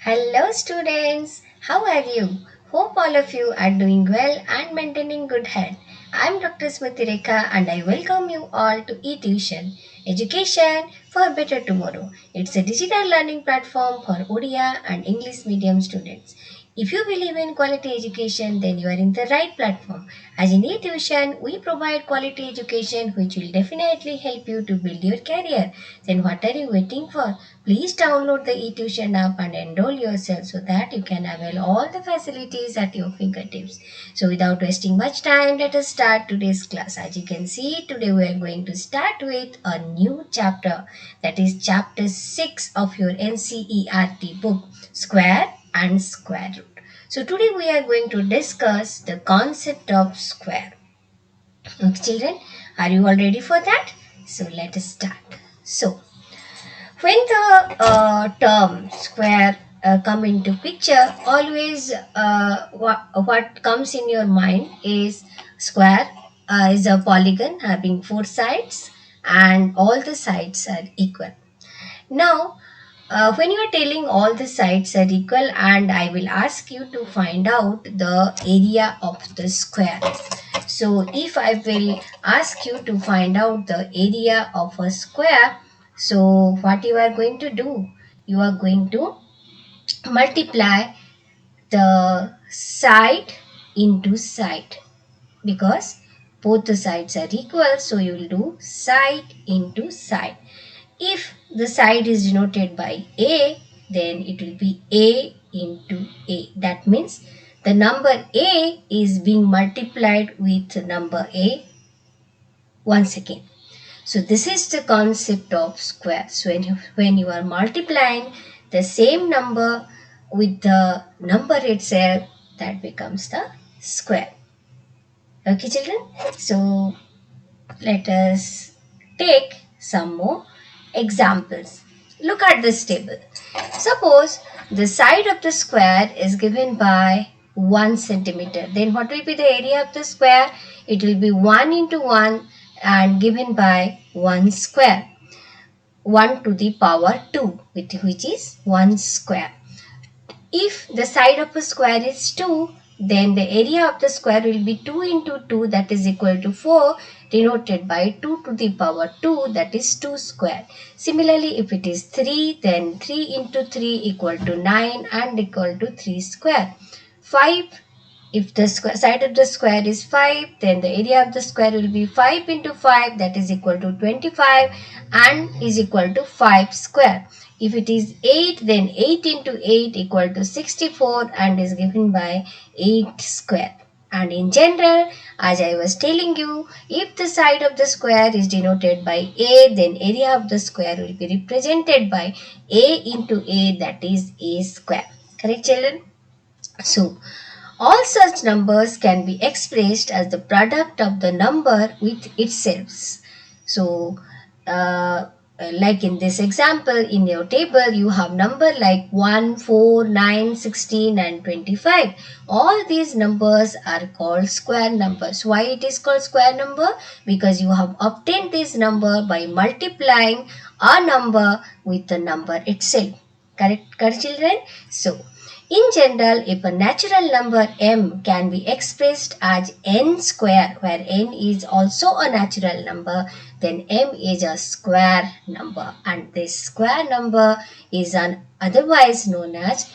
Hello students, how are you? Hope all of you are doing well and maintaining good health. I'm Dr Smrutirekha and I welcome you all to Etuson, Education for Better Tomorrow. It's a digital learning platform for Odia and English medium students. If you believe in quality education, then you are in the right platform. As in eTuition, we provide quality education which will definitely help you to build your career. Then what are you waiting for? Please download the eTuition app and enroll yourself so that you can avail all the facilities at your fingertips. So without wasting much time, let us start today's class. As you can see, today we are going to start with a new chapter, that is chapter 6 of your NCERT book, Square and Square Root. So today we are going to discuss the concept of square. Okay children, are you all ready for that? So let us start. So when the term square come into picture, always what comes in your mind is square is a polygon having four sides and all the sides are equal. Now, when you are telling all the sides are equal and I will ask you to find out the area of the square. So if I will ask you to find out the area of a square, so what you are going to do? You are going to multiply the side into side because both the sides are equal, so you will do side into side. If the side is denoted by A, then it will be A into A. That means the number A is being multiplied with number A once again. So this is the concept of square. So when you are multiplying the same number with the number itself, that becomes the square. Okay children? So let us take some more examples. Look at this table. Suppose the side of the square is given by 1 centimeter. Then what will be the area of the square? It will be 1 into 1 and given by 1 square. 1 to the power 2, which is 1 square. If the side of a square is 2, then the area of the square will be 2 into 2, that is equal to 4, denoted by 2 to the power 2, that is 2 square. Similarly, if it is 3, then 3 into 3 equal to 9 and equal to 3 square. 5, if the side of the square is 5, then the area of the square will be 5 into 5, that is equal to 25 and is equal to 5 square. If it is 8, then 8 into 8 equal to 64 and is given by 8 square. And in general, as I was telling you, if the side of the square is denoted by A, then area of the square will be represented by A into A, that is A square. Correct children? So, all such numbers can be expressed as the product of the number with itself. So, like in this example, in your table, you have number like 1, 4, 9, 16 and 25. All these numbers are called square numbers. Why it is called square number? Because you have obtained this number by multiplying a number with the number itself. Correct children? So, in general, if a natural number m can be expressed as n square, where n is also a natural number, then m is a square number, and this square number is otherwise known as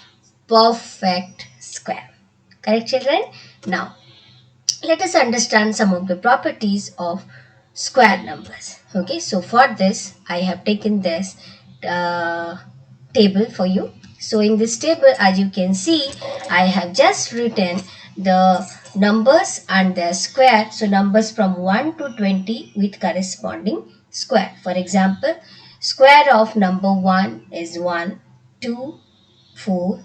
perfect square. Correct children? Now, let us understand some of the properties of square numbers. Okay, so for this, I have taken this table for you. So in this table, as you can see, I have just written the numbers and their square. So numbers from 1 to 20 with corresponding square. For example, square of number 1 is 1, 2, 4,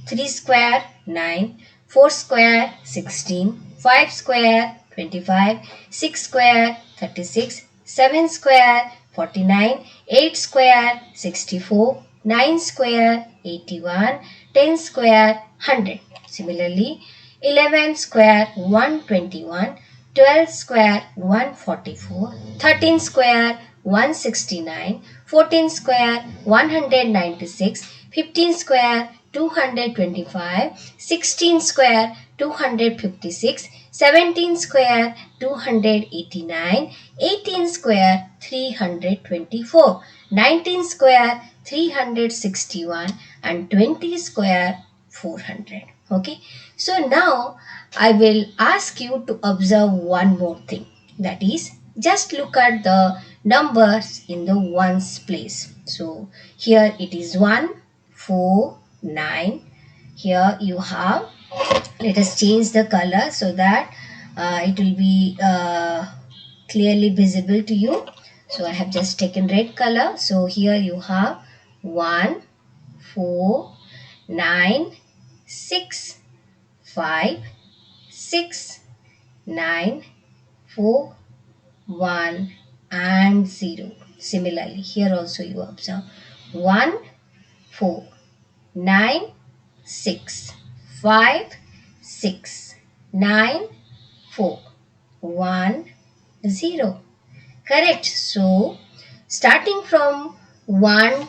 3 square 9, 4 square 16, 5 square 25, 6 square 36, 7 square 49, 8 square 64, 9 square 81, 10 square 100. Similarly, 11 square 121, 12 square 144, 13 square 169, 14 square 196, 15 square 225, 16 square 256, 17 square 289, 18 square 324, 19 square 361 and 20 square 400. Okay, so now I will ask you to observe one more thing, that is, just look at the numbers in the ones place. So here it is 1, 4, 9. Here you have, let us change the color so that it will be clearly visible to you. So I have just taken red color. So here you have 1, 4, 9, 6, 5, 6, 9, 4, 1 and 0. Similarly, here also you observe 1, 4, 9, 6, 5, 6, 9, 4, 1, 0. Correct. So, starting from 1,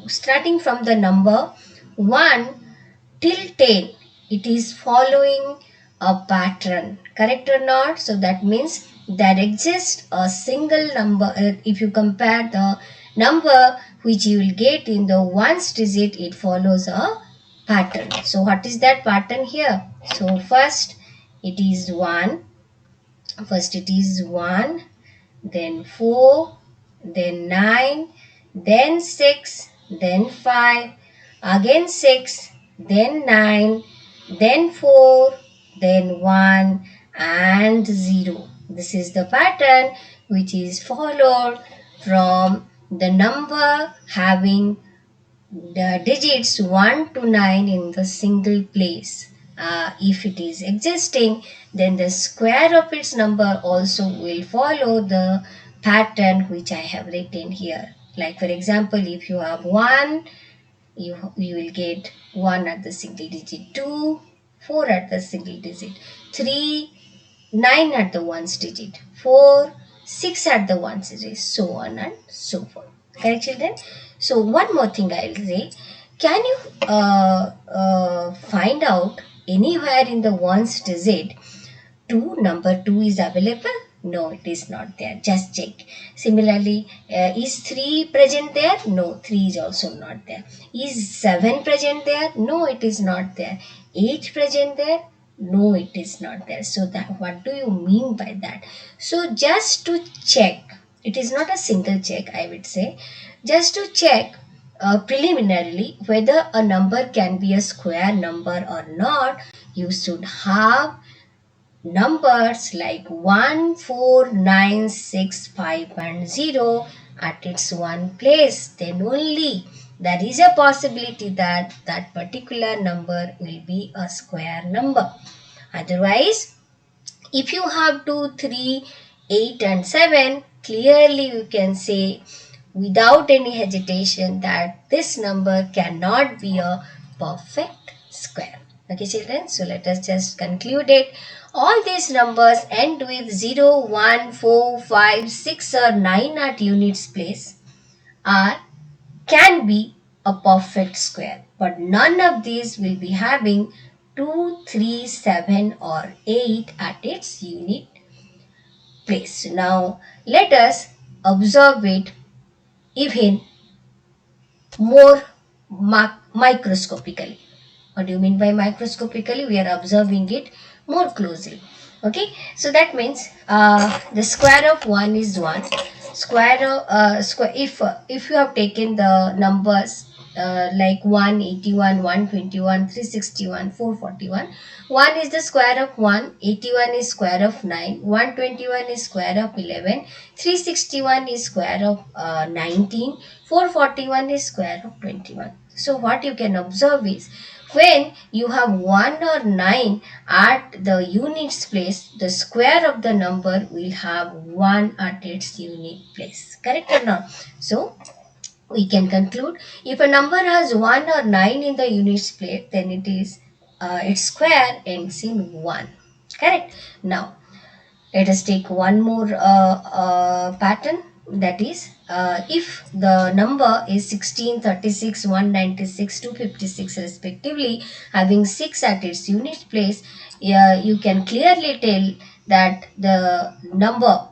starting from the number 1 till 10, it is following a pattern, correct or not? So that means there exists a single number. If you compare the number which you will get in the ones digit, it follows a pattern. So what is that pattern here? So first it is 1, then 4, then 9, then 6, then 5, again 6, then 9, then 4, then 1 and 0. This is the pattern which is followed from the number having the digits 1 to 9 in the single place. If it is existing, then the square of its number also will follow the pattern which I have written here. Like for example, if you have 1, you will get 1 at the single digit, 2, 4 at the single digit, 3, 9 at the ones digit, 4, 6 at the ones digit, so on and so forth. Correct, children? So one more thing I will say. Can you find out anywhere in the ones digit 2, number 2 is available? No, it is not there. Just check. Similarly, is 3 present there? No, 3 is also not there. Is 7 present there? No, it is not there. 8 present there? No, it is not there. So that, what do you mean by that? So just to check, it is not a single check, I would say. Just to check preliminarily whether a number can be a square number or not, you should have numbers like 1, 4, 9, 6, 5 and 0 at its one place. Then only there is a possibility that that particular number will be a square number. Otherwise, if you have 2, 3, 8 and 7, clearly you can say without any hesitation that this number cannot be a perfect square. Okay, children, so let us just conclude it. All these numbers end with 0, 1, 4, 5, 6 or 9 at units place are can be a perfect square, but none of these will be having 2, 3, 7 or 8 at its unit place. Now let us observe it even more microscopically. What do you mean by microscopically? We are observing it more closely. Okay, so that means the square of 1 is 1. Square of if you have taken the numbers like 181, 121, 361, 441, 1 is the square of 1, 81 is square of 9, 121 is square of 11, 361 is square of 19, 441 is square of 21. So what you can observe is when you have 1 or 9 at the units place, the square of the number will have 1 at its unit place. Correct or not? So we can conclude if a number has 1 or 9 in the units place, then it is its square ends in 1. Correct? Now let us take one more pattern. that is, if the number is 16, 36, 196, 256 respectively, having 6 at its unit place, you can clearly tell that the number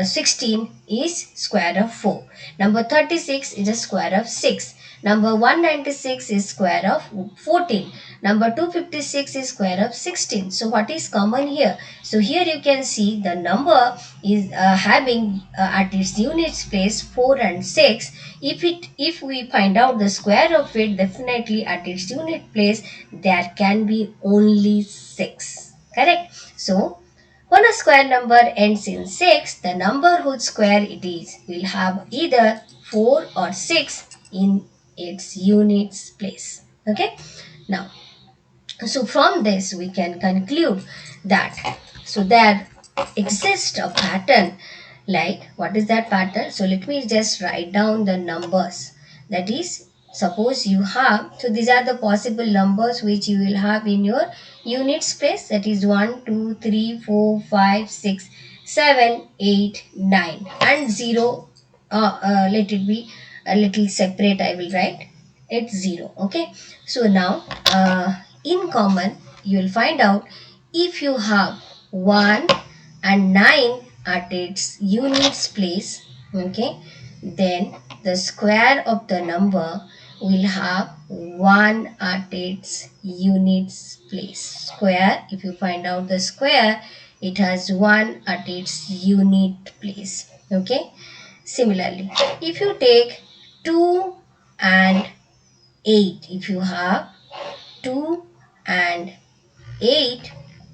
16 is square of 4. Number 36 is a square of 6. Number 196 is square of 14. Number 256 is square of 16. So what is common here? So here you can see the number is having at its units place 4 and 6. If we find out the square of it, definitely at its unit place there can be only 6. Correct? So when a square number ends in 6, the number whose square it is will have either 4 or 6 in its units place. Okay? Now, so from this we can conclude that there exists a pattern. Like, what is that pattern? So let me just write down the numbers. That is, suppose you have, so these are the possible numbers which you will have in your units place. That is 1, 2, 3, 4, 5, 6, 7, 8, 9 and 0. Let it be a little separate, I will write it's 0. Okay, so now in common you will find out if you have 1 and 9 at its units place. Okay, then the square of the number will have 1 at its units place. Square, if you find out the square, it has 1 at its unit place. Okay, similarly, if you take 2 and 8, if you have 2 and 8,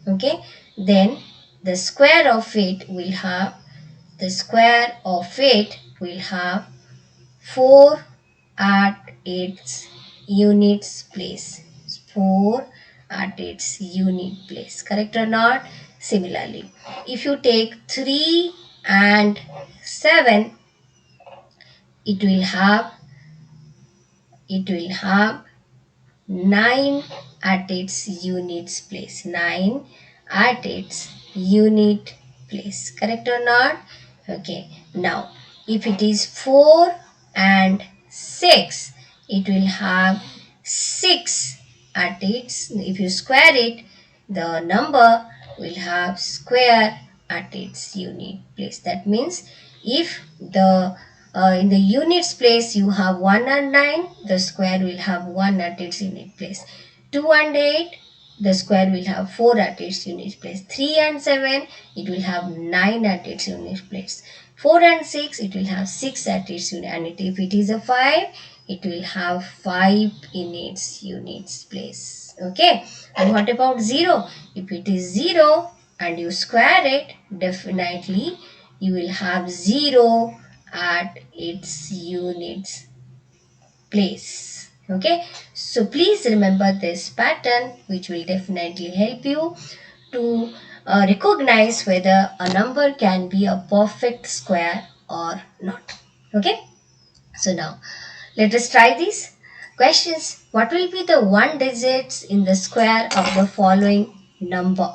okay, then the square of it will have, 4 at its units place. 4 at its unit place. Correct or not? Similarly, if you take 3 and 7, it will have, 9 at its units place. 9 at its unit place. Correct or not? Okay. Now, if it is 4 and 6, it will have 6 at its, if you square it, the number will have square at its unit place. That means if the in the units place you have 1 and 9, the square will have 1 at its unit place. 2 and 8, the square will have 4 at its unit place. 3 and 7, it will have 9 at its unit place. 4 and 6, it will have 6 at its unit. And if it is a 5, it will have 5 in its units place. Okay. And what about 0? If it is 0 and you square it, definitely you will have 0 at its units place. Okay, so please remember this pattern, which will definitely help you to recognize whether a number can be a perfect square or not. Okay, so now let us try these questions. What will be the one digits in the square of the following number?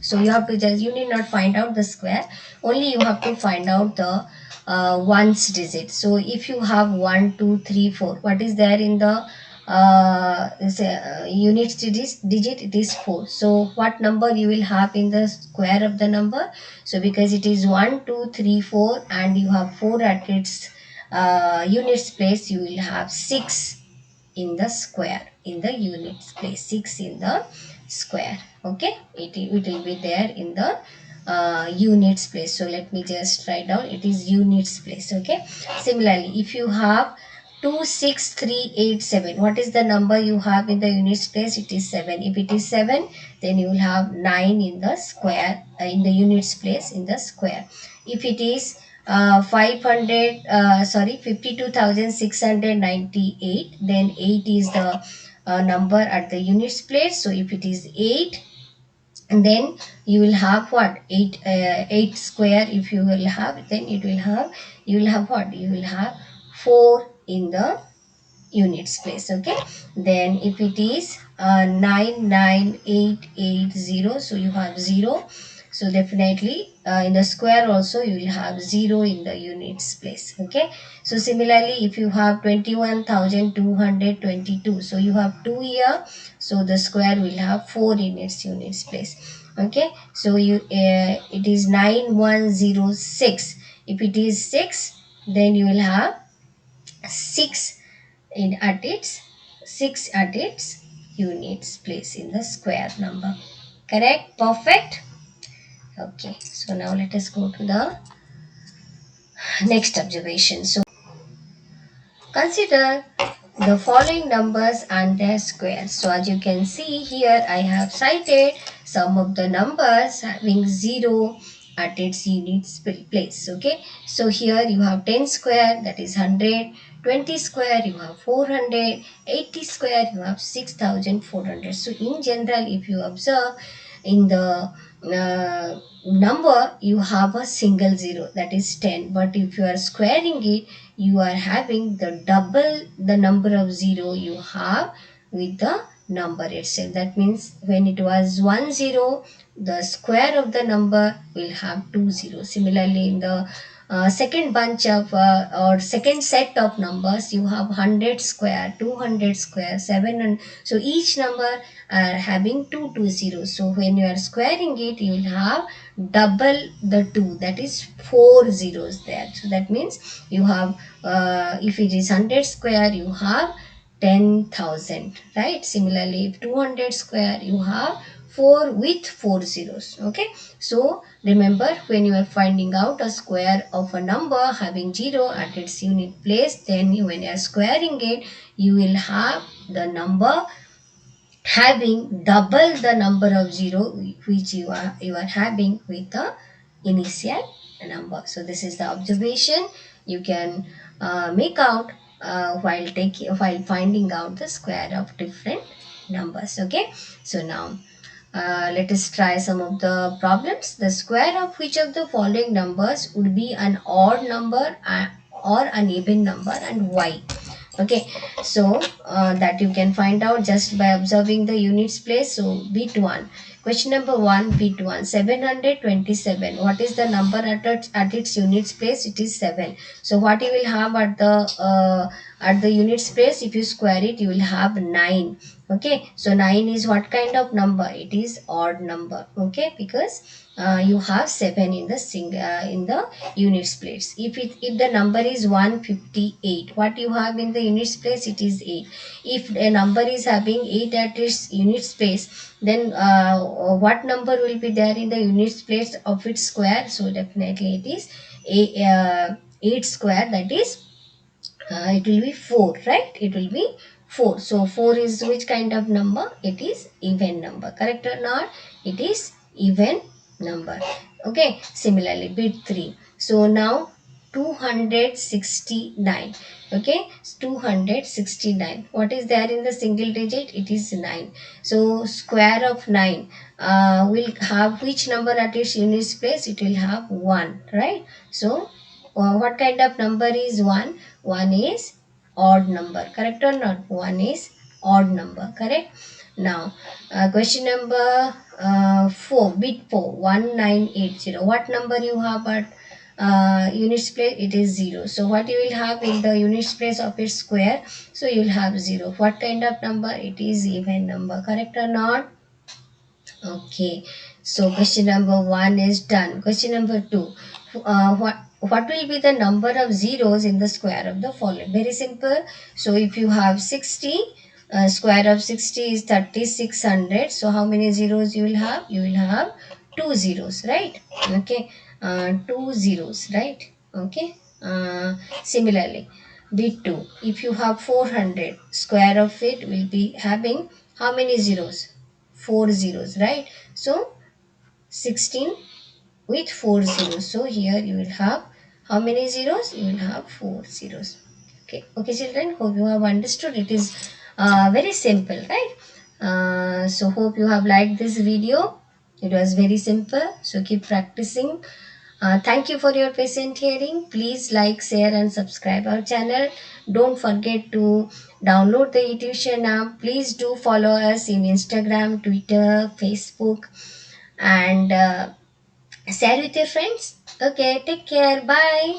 So you have to just, you need not find out the square, only you have to find out the ones digit. So if you have 1, 2, 3, 4, what is there in the units digit? It is 4. So what number you will have in the square of the number? So because it is 1, 2, 3, 4 and you have 4 at its units place, you will have 6 in the square, in the units place. 6 in the square. Okay, it will be there in the units place. So let me just write down, it is units place. Okay, similarly, if you have 2, 6, 3, 8, 7, what is the number you have in the units place? It is 7. If it is 7, then you will have 9 in the square, in the units place, in the square. If it is 52,698, then 8 is the number at the units place. So if it is 8, and then you will have what? 8 square. If you will have, then it will have, you will have what? You will have 4 in the units place. Okay, then if it is 99880, so you have 0. So definitely in the square also you will have 0 in the units place. Okay. So similarly, if you have 21,222, so you have 2 here, so the square will have 4 in its units place. Okay. So it is 9106. If it is 6, then you will have 6 in at its 6 at its units place in the square number. Correct? Perfect. Okay, so now let us go to the next observation. So consider the following numbers and their squares. So as you can see here, I have cited some of the numbers having 0 at its units place. Okay, so here you have 10 square, that is 100, 20 square you have 400, 80 square you have 6400. So in general, if you observe in the number, you have a single zero, that is 10, but if you are squaring it, you are having the double the number of zero you have with the number itself. That means when it was 10, the square of the number will have 20. Similarly, in the second bunch of or second set of numbers, you have 100 square, 200 square, 700. So each number are having two zeros. So when you are squaring it, you will have double the 2, that is 4 zeros there. So that means you have if it is 100 square, you have 10,000, right? Similarly, if 200 square, you have 4 with 4 zeros. Okay, so remember, when you are finding out a square of a number having 0 at its unit place, then when you are squaring it, you will have the number having double the number of 0 which you are having with the initial number. So this is the observation you can make out while finding out the square of different numbers. Okay, so now let us try some of the problems. The square of which of the following numbers would be an odd number or an even number, and why? Okay, so that you can find out just by observing the units place. So bit 1, question number 1, bit 1, 727. What is the number at its units place? It is 7. So what you will have at the units place, if you square it, you will have 9. Okay, so 9 is what kind of number? It is odd number. Okay, because you have 7 in the in the units place. If the number is 158, what you have in the units place? It is 8. If a number is having 8 at its units place, then what number will be there in the units place of its square? So definitely it is 8 square, that is it will be 4, right? It will be 4. So 4 is which kind of number? It is even number. Correct or not? It is even number. Okay, similarly bit 3. So now 269. Okay, 269. What is there in the single digit? It is 9. So square of 9 will have which number at its units place? It will have 1, right? So what kind of number is 1? 1 is odd number. Correct or not? 1 is odd number. Correct. Now question number 4, bit 4, 1980. What number you have at units place? It is 0. So what you will have in the units place of its square? So you will have 0. What kind of number? It is even number. Correct or not? Okay, so question number 1 is done. Question number 2. What will be the number of zeros in the square of the following? Very simple. So if you have 60, square of 60 is 3600. So how many zeros you will have? You will have 2 zeros, right? Okay, 2 zeros, right? Okay. Similarly, bit 2. If you have 400, square of it will be having how many zeros? 4 zeros, right? So 16 with 4 zeros. So here you will have how many zeros? You will have 4 zeros. Okay children, hope you have understood. It is very simple, right? So hope you have liked this video. It was very simple, so keep practicing. Thank you for your patient hearing. Please like, share and subscribe our channel. Don't forget to download the Etuson app. Please do follow us in Instagram, Twitter, Facebook, and Share with your friends. Okay, take care. Bye.